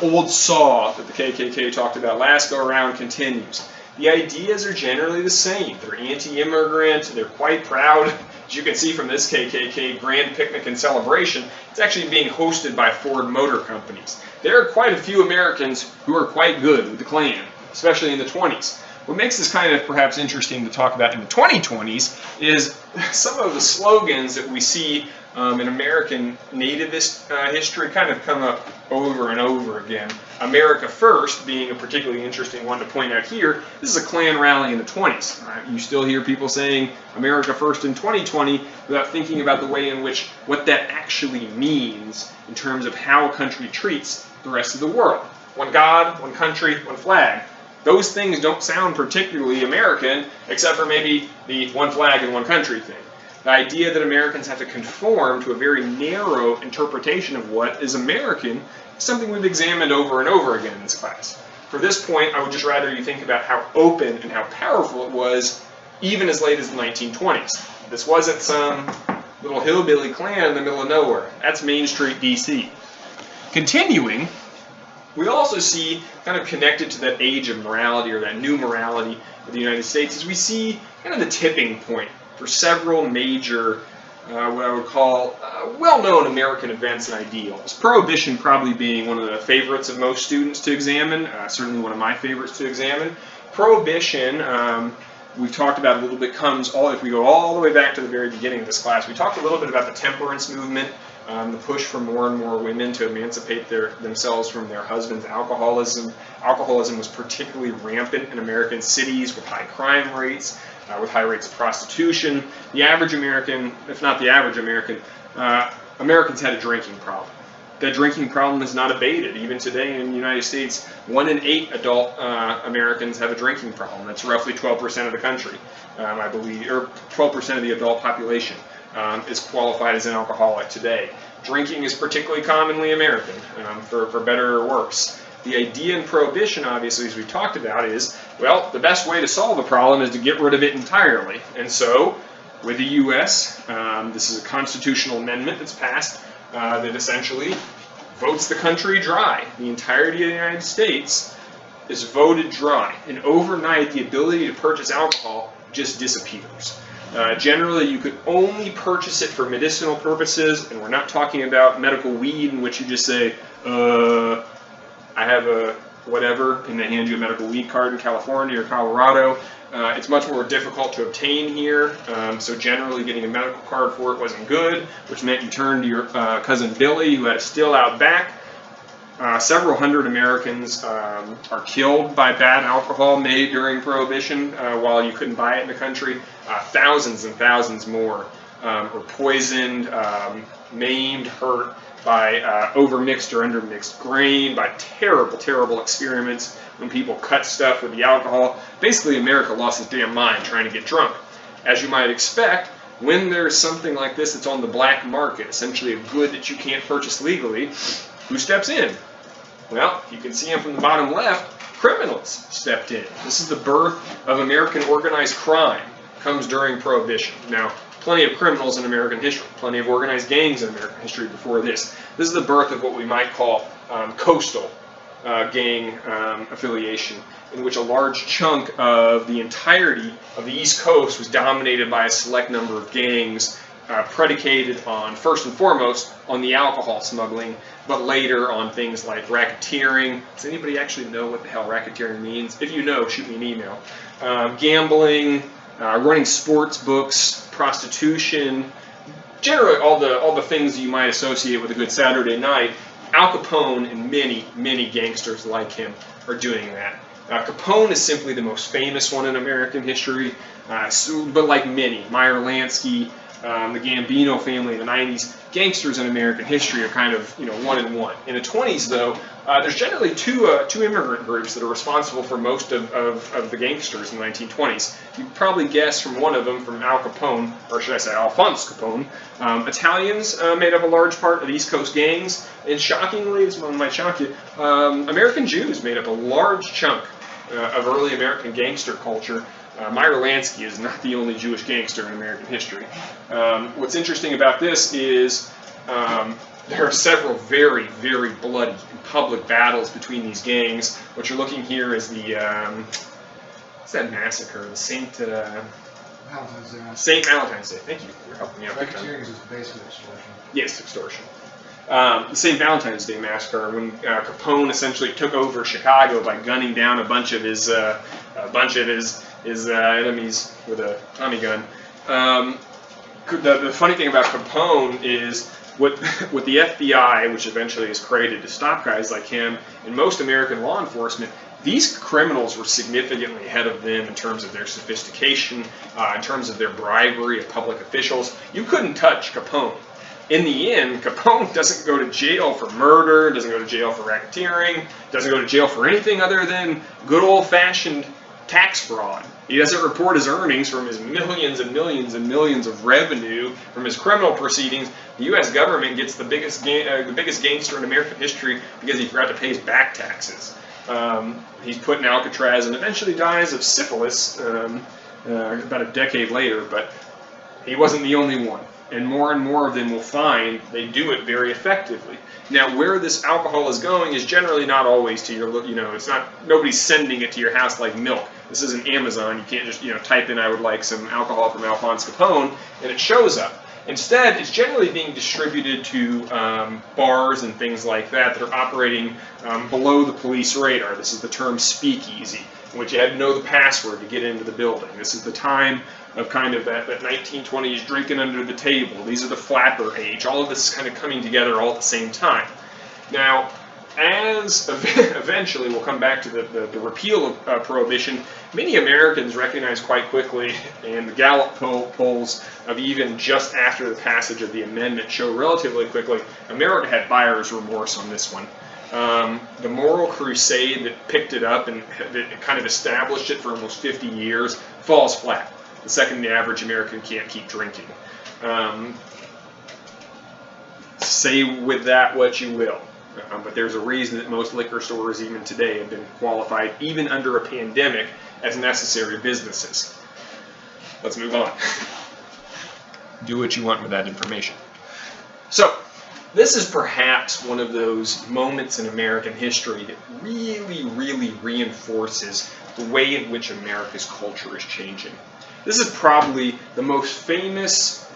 old saw that the KKK talked about last go around continues. The ideas are generally the same. They're anti-immigrant. They're quite proud. As you can see from this KKK grand picnic and celebration, it's actually being hosted by Ford Motor Companies. There are quite a few Americans who are quite good with the Klan, especially in the 20s. What makes this kind of perhaps interesting to talk about in the 2020s is some of the slogans that we see in American nativist history kind of come up over and over again. America First being a particularly interesting one to point out here. This is a Klan rally in the 20s. Right? You still hear people saying America First in 2020 without thinking about the way in which what that actually means in terms of how a country treats the rest of the world. One God, one country, one flag. Those things don't sound particularly American, except for maybe the one flag and one country thing. The idea that Americans have to conform to a very narrow interpretation of what is American is something we've examined over and over again in this class. For this point, I would just rather you think about how open and how powerful it was even as late as the 1920s. This wasn't some little hillbilly Klan in the middle of nowhere. That's Main Street, D.C. Continuing, we also see, kind of connected to that age of morality or that new morality of the United States, is we see kind of the tipping point for several major, what I would call well-known American events and ideals. Prohibition probably being one of the favorites of most students to examine, certainly one of my favorites to examine. Prohibition, we've talked about a little bit, if we go all the way back to the very beginning of this class, we talked a little bit about the temperance movement, the push for more and more women to emancipate themselves from their husband's alcoholism. Alcoholism was particularly rampant in American cities with high crime rates, with high rates of prostitution. The average American, if not the average American, Americans had a drinking problem. That drinking problem is not abated. Even today in the United States, 1 in 8 adult Americans have a drinking problem. That's roughly 12% of the country, I believe, or 12% of the adult population. Is qualified as an alcoholic today. Drinking is particularly commonly American, for better or worse. The idea in Prohibition, obviously, as we talked about, is, well, the best way to solve the problem is to get rid of it entirely. And so, with the U.S., this is a constitutional amendment that's passed that essentially votes the country dry. The entirety of the United States is voted dry. And overnight, the ability to purchase alcohol just disappears. Generally, you could only purchase it for medicinal purposes, and we're not talking about medical weed in which you just say, I have a whatever, and they hand you a medical weed card in California or Colorado. It's much more difficult to obtain here, so generally getting a medical card for it wasn't good, which meant you turned to your cousin Billy, who had a still out back. Several hundred Americans are killed by bad alcohol made during Prohibition while you couldn't buy it in the country. Thousands and thousands more were poisoned, maimed, hurt by overmixed or undermixed grain, by terrible, terrible experiments when people cut stuff with the alcohol. Basically, America lost its damn mind trying to get drunk. As you might expect, when there's something like this that's on the black market, essentially a good that you can't purchase legally, who steps in? Well, you can see them from the bottom left, criminals stepped in. This is the birth of American organized crime. Comes during Prohibition. Now, plenty of criminals in American history, plenty of organized gangs in American history before this. This is the birth of what we might call coastal gang affiliation, in which a large chunk of the entirety of the East Coast was dominated by a select number of gangs predicated on, first and foremost, on the alcohol smuggling, but later on things like racketeering. Does anybody actually know what the hell racketeering means? If you know, shoot me an email. Gambling, running sports books, prostitution, generally all the things you might associate with a good Saturday night. Al Capone and many gangsters like him are doing that. Capone is simply the most famous one in American history, but like many, Meyer Lansky, the Gambino family in the 90s, gangsters in American history are kind of, one and one. In the 20s, though, there's generally two immigrant groups that are responsible for most of the gangsters in the 1920s. You can probably guess from one of them, from Al Capone, or should I say Alphonse Capone. Italians made up a large part of the East Coast gangs, and shockingly, this one might shock you, American Jews made up a large chunk of early American gangster culture. Meyer Lansky is not the only Jewish gangster in American history. What's interesting about this is there are several very bloody and public battles between these gangs. What you're looking here is the what's that massacre? The Saint Valentine's Day. Thank you for helping me out. Racketeering is just basically extortion. Yes, extortion. The St. Valentine's Day massacre, when Capone essentially took over Chicago by gunning down a bunch of his enemies with a Tommy gun. The funny thing about Capone is what the FBI, which eventually is created to stop guys like him, and most American law enforcement, these criminals were significantly ahead of them in terms of their sophistication, in terms of their bribery of public officials. You couldn't touch Capone. In the end, Capone doesn't go to jail for murder, doesn't go to jail for racketeering, doesn't go to jail for anything other than good old-fashioned tax fraud. He doesn't report his earnings from his millions and millions and millions of revenue from his criminal proceedings. The U.S. government gets the biggest gangster in American history because he forgot to pay his back taxes. He's put in Alcatraz and eventually dies of syphilis about a decade later, but he wasn't the only one. And more of them will find they do it very effectively. Now, where this alcohol is going is generally not always to your, it's not, nobody's sending it to your house like milk. This isn't Amazon. You can't just, type in, I would like some alcohol from Alphonse Capone, and it shows up. Instead, it's generally being distributed to bars and things like that are operating below the police radar. This is the term speakeasy, in which you had to know the password to get into the building. This is the time of kind of that 1920s drinking under the table. These are the flapper age. All of this is kind of coming together all at the same time. Now, as eventually we'll come back to the repeal of Prohibition, many Americans recognize quite quickly, and the Gallup polls of even just after the passage of the amendment show relatively quickly, America had buyer's remorse on this one. The moral crusade that picked it up and that kind of established it for almost 50 years falls flat. The second the average American can't keep drinking. Say with that what you will. But there's a reason that most liquor stores, even today, have been qualified, even under a pandemic, as necessary businesses. Let's move on. Do what you want with that information. So, this is perhaps one of those moments in American history that really reinforces the way in which America's culture is changing. This is probably the most famous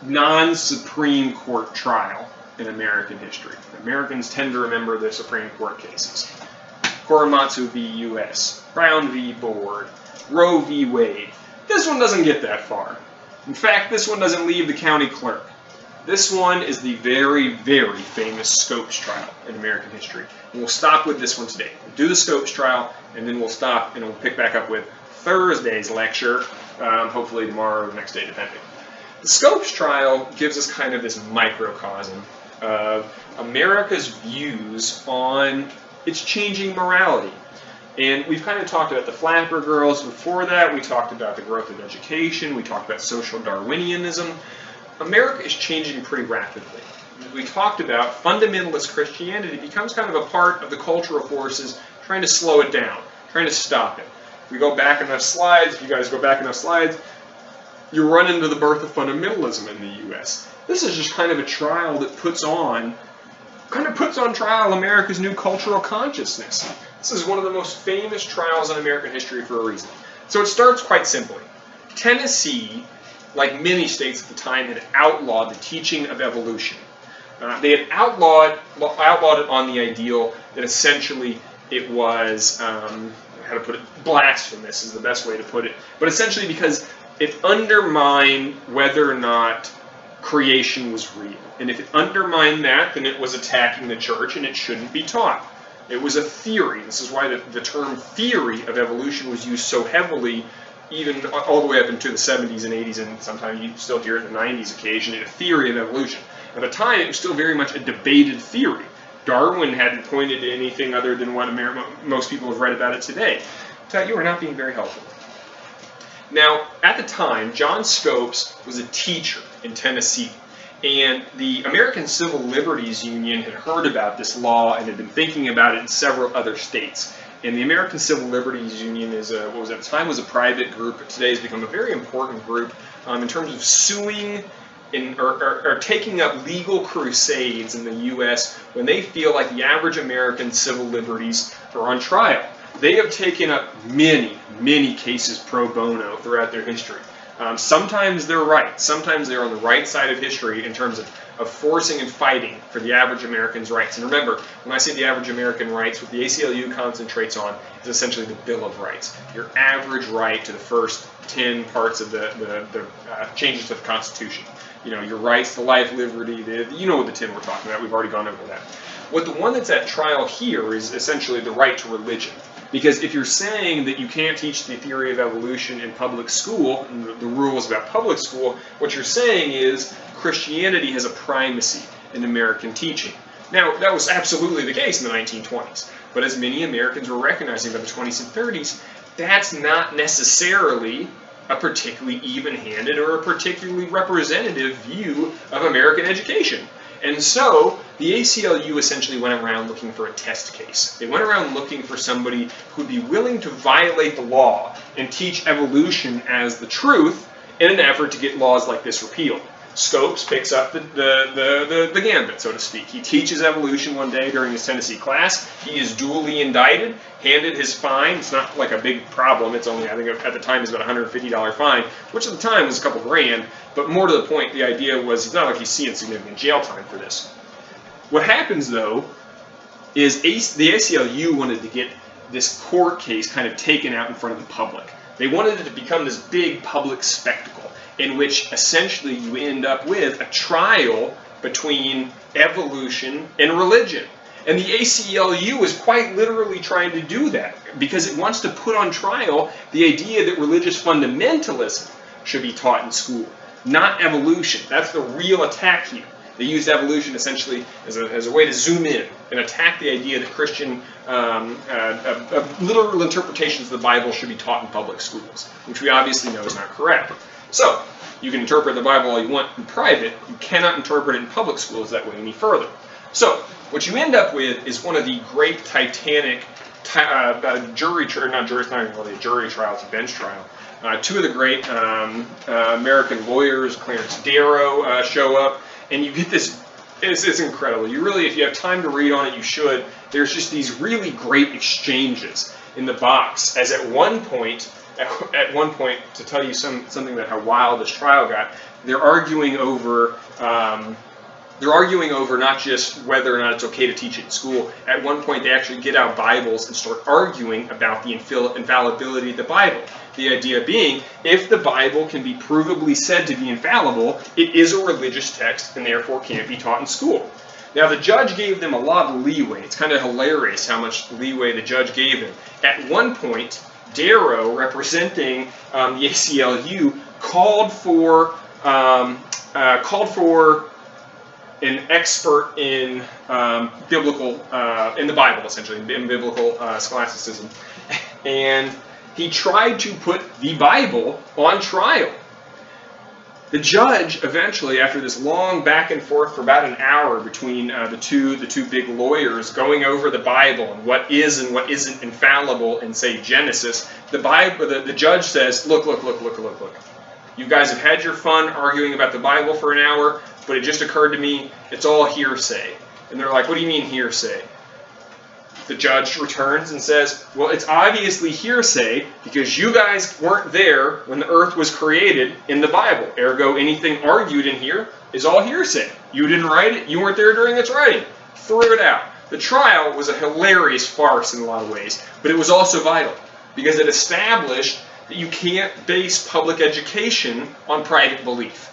non-Supreme Court trial in American history. Americans tend to remember the Supreme Court cases. Korematsu v. U.S., Brown v. Board, Roe v. Wade. This one doesn't get that far. In fact, this one doesn't leave the county clerk. This one is the very famous Scopes trial in American history. And we'll stop with this one today. We'll do the Scopes trial, and then we'll stop and we'll pick back up with Thursday's lecture, hopefully tomorrow or the next day, depending. The Scopes trial gives us kind of this microcosm of America's views on its changing morality. And we've kind of talked about the flapper girls before that. We talked about the growth of education. We talked about social Darwinianism. America is changing pretty rapidly. We talked about fundamentalist Christianity becomes kind of a part of the cultural forces trying to slow it down, trying to stop it. If we go back enough slides, if you guys go back enough slides, you run into the birth of fundamentalism in the U.S. This is just kind of a trial that puts on trial America's new cultural consciousness. This is one of the most famous trials in American history for a reason. So it starts quite simply. Tennessee, like many states at the time, had outlawed the teaching of evolution. They had outlawed it on the ideal that essentially it was, how to put it, blasphemous is the best way to put it, but essentially because it undermined whether or not creation was real. And if it undermined that, then it was attacking the church and it shouldn't be taught. It was a theory. This is why the term theory of evolution was used so heavily, even all the way up into the 70s and 80s, and sometimes you still hear it in the 90s occasionally, a theory of evolution. At the time, it was still very much a debated theory. Darwin hadn't pointed to anything other than what most people have read about it today. Tat, you are not being very helpful. Now, at the time, John Scopes was a teacher in Tennessee, and the American Civil Liberties Union had heard about this law and had been thinking about it in several other states. And the American Civil Liberties Union is what was at the time was a private group, but today has become a very important group in terms of suing or taking up legal crusades in the U.S. when they feel like the average American civil liberties are on trial. They have taken up many, many cases pro bono throughout their history. Sometimes they're right. Sometimes they're on the right side of history in terms of forcing and fighting for the average American's rights. And remember, when I say the average American rights, what the ACLU concentrates on is essentially the Bill of Rights. Your average right to the first 10 parts of the changes to the Constitution. You know, your rights to life, liberty, you know what the 10 we're talking about. We've already gone over that. What the one that's at trial here is essentially the right to religion. Because if you're saying that you can't teach the theory of evolution in public school, and the rules about public school, what you're saying is Christianity has a primacy in American teaching. Now, that was absolutely the case in the 1920s. But as many Americans were recognizing by the 20s and 30s, that's not necessarily a particularly even-handed or a particularly representative view of American education. And so the ACLU essentially went around looking for a test case. They went around looking for somebody who'd be willing to violate the law and teach evolution as the truth in an effort to get laws like this repealed. Scopes picks up the gambit, so to speak. He teaches evolution one day during his Tennessee class. He is duly indicted, handed his fine. It's not like a big problem. It's only, I think at the time, it's about a $150 fine, which at the time was a couple grand. But more to the point, the idea was it's not like he's seeing significant jail time for this. What happens, though, is the ACLU wanted to get this court case kind of taken out in front of the public. They wanted it to become this big public spectacle in which essentially you end up with a trial between evolution and religion. And the ACLU is quite literally trying to do that because it wants to put on trial the idea that religious fundamentalism should be taught in school, not evolution. That's the real attack here. They used evolution essentially as a way to zoom in and attack the idea that Christian literal interpretations of the Bible should be taught in public schools, which we obviously know is not correct. So, you can interpret the Bible all you want in private, you cannot interpret it in public schools that way any further. So, what you end up with is one of the great titanic jury trials, it's not even really a jury trial, it's a bench trial. Two of the great American lawyers, Clarence Darrow, show up, and you get this, it's incredible. You really, if you have time to read on it, you should. There's just these really great exchanges in the box, as at one point, to tell you something about how wild this trial got, they're arguing over not just whether or not it's okay to teach it in school. At one point, they actually get out Bibles and start arguing about the infallibility of the Bible. The idea being, if the Bible can be provably said to be infallible, it is a religious text and therefore can't be taught in school. Now, the judge gave them a lot of leeway. It's kind of hilarious how much leeway the judge gave them. At one point, Darrow, representing the ACLU, called for an expert in biblical, in the Bible, essentially, in biblical scholasticism, and he tried to put the Bible on trial. The judge eventually, after this long back and forth for about an hour between the two big lawyers going over the Bible and what is and what isn't infallible in, say, Genesis, the judge says, look. You guys have had your fun arguing about the Bible for an hour, but it just occurred to me, it's all hearsay. And they're like, what do you mean hearsay? The judge returns and says, well, it's obviously hearsay because you guys weren't there when the earth was created in the Bible. Ergo, anything argued in here is all hearsay. You didn't write it. You weren't there during its writing. Threw it out. The trial was a hilarious farce in a lot of ways, but it was also vital because it established that you can't base public education on private belief.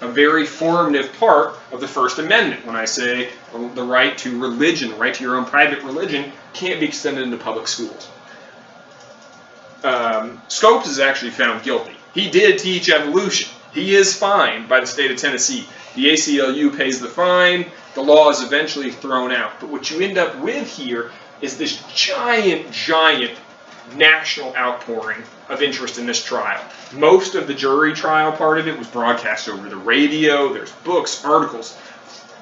A very formative part of the First Amendment when I say the right to religion, the right to your own private religion, can't be extended into public schools. Scopes is actually found guilty. He did teach evolution. He is fined by the state of Tennessee. The ACLU pays the fine. The law is eventually thrown out. But what you end up with here is this giant national outpouring of interest in this trial. Most of the jury trial part of it was broadcast over the radio. There's books, articles,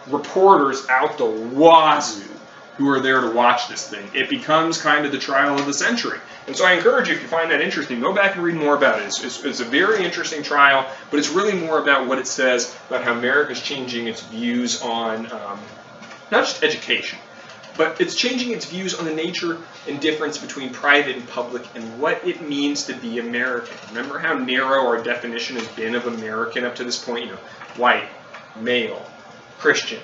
reporters out the wazoo who are there to watch this thing. It becomes kind of the trial of the century. And so I encourage you, if you find that interesting, go back and read more about it. It's a very interesting trial, but it's really more about what it says about how America's changing its views on not just education, but it's changing its views on the nature and difference between private and public and what it means to be American. Remember how narrow our definition has been of American up to this point? White, male, Christian,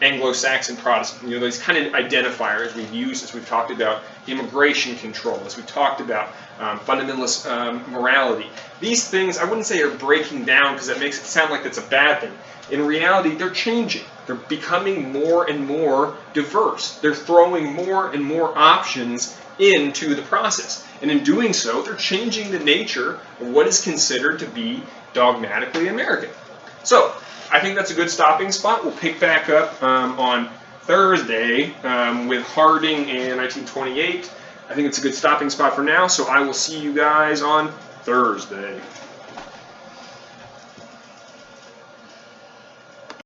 Anglo-Saxon, Protestant. These kind of identifiers we've used as we've talked about immigration control, as we've talked about fundamentalist morality. These things, I wouldn't say are breaking down because that makes it sound like that's a bad thing. In reality, they're changing. They're becoming more and more diverse. They're throwing more and more options into the process. And in doing so, they're changing the nature of what is considered to be dogmatically American. So, I think that's a good stopping spot. We'll pick back up on Thursday with Harding and 1928. I think it's a good stopping spot for now, so I will see you guys on Thursday.